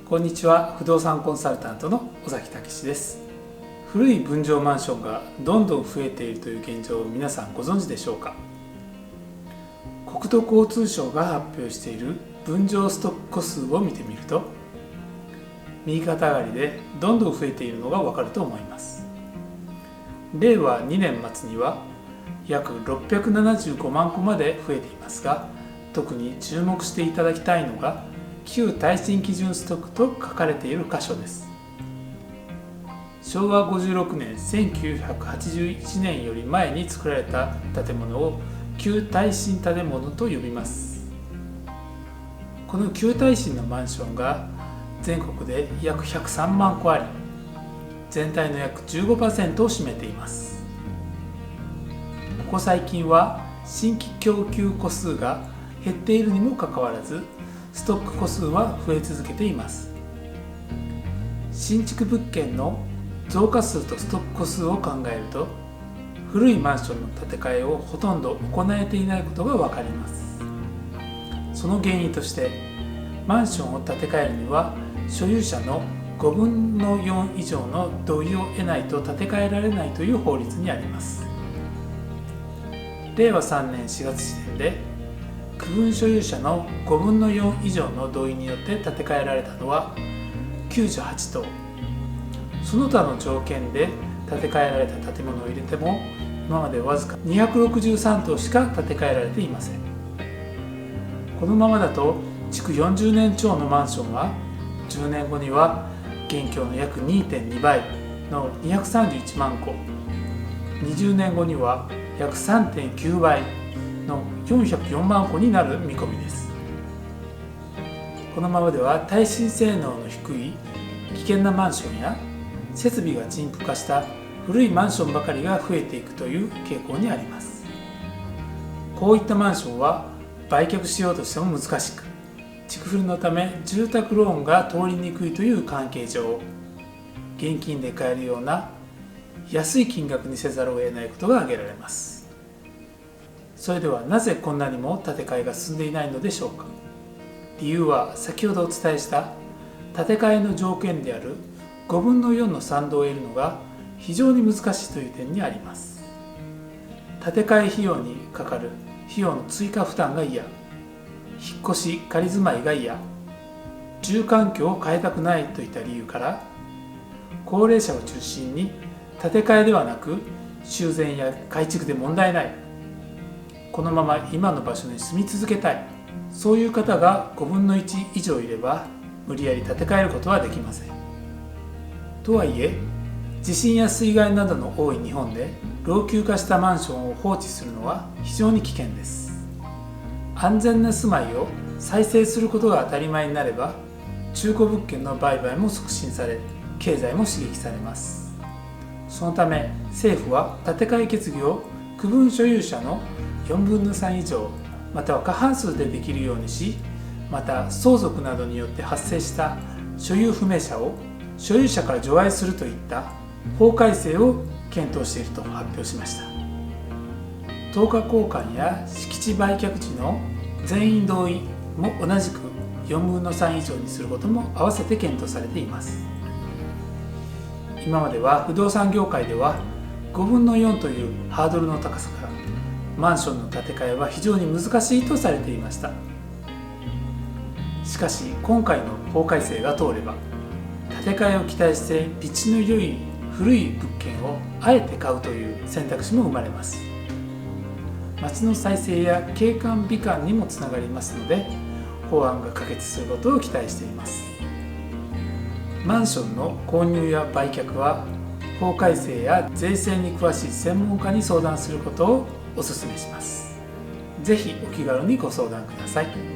こんにちは。不動産コンサルタントの尾崎武です。古い分譲マンションがどんどん増えているという現状を皆さんご存知でしょうか。国土交通省が発表している分譲ストック戸数を見てみると、右肩上がりでどんどん増えているのがわかると思います。令和2年末には約675万戸まで増えていますが、特に注目していただきたいのが旧耐震基準ストックと書かれている箇所です。昭和56年1981年より前に作られた建物を旧耐震建物と呼びます。この旧耐震のマンションが全国で約103万戸あり、全体の約 15% を占めています。ここ最近は新規供給戸数が減っているにもかかわらず、ストック戸数は増え続けています。新築物件の増加数とストック戸数を考えると、古いマンションの建て替えをほとんど行えていないことが分かります。その原因として、マンションを建て替えるには所有者の5分の4以上の同意を得ないと建て替えられないという法律にあります。令和3年4月時点で区分所有者の5分の4以上の同意によって建て替えられたのは98棟。その他の条件で建て替えられた建物を入れても、今までわずか263棟しか建て替えられていません。このままだと築40年超のマンションは10年後には現況の約 2.2 倍の231万戸、20年後には約 3.9 倍の404万戸になる見込みです。このままでは耐震性能の低い危険なマンションや設備が陳腐化した古いマンションばかりが増えていくという傾向にあります。こういったマンションは売却しようとしても難しく、築古のため住宅ローンが通りにくいという関係上、現金で買えるような安い金額にせざるを得ないことが挙げられます。それではなぜこんなにも建て替えが進んでいないのでしょうか。理由は先ほどお伝えした建て替えの条件である5分の4の賛同を得るのが非常に難しいという点にあります。建て替え費用にかかる費用の追加負担が嫌、引っ越し仮住まいが嫌、住環境を変えたくないといった理由から、高齢者を中心に建て替えではなく修繕や改築で問題ない、このまま今の場所に住み続けたい、そういう方が5分の1以上いれば無理やり建て替えることはできません。とはいえ、地震や水害などの多い日本で老朽化したマンションを放置するのは非常に危険です。安全な住まいを再生することが当たり前になれば、中古物件の売買も促進され、経済も刺激されます。そのため政府は建て替え決議を区分所有者の4分の3以上または過半数でできるようにし、また相続などによって発生した所有不明者を所有者から除外するといった法改正を検討していると発表しました。等価交換や敷地売却時の全員同意も同じく4分の3以上にすることも合わせて検討されています。今までは不動産業界では5分の4というハードルの高さからマンションの建て替えは非常に難しいとされていました。しかし今回の法改正が通れば、建て替えを期待して立地の良い古い物件をあえて買うという選択肢も生まれます。街の再生や景観美観にもつながりますので、法案が可決することを期待しています。マンションの購入や売却は法改正や税制に詳しい専門家に相談することをお勧めします。ぜひお気軽にご相談ください。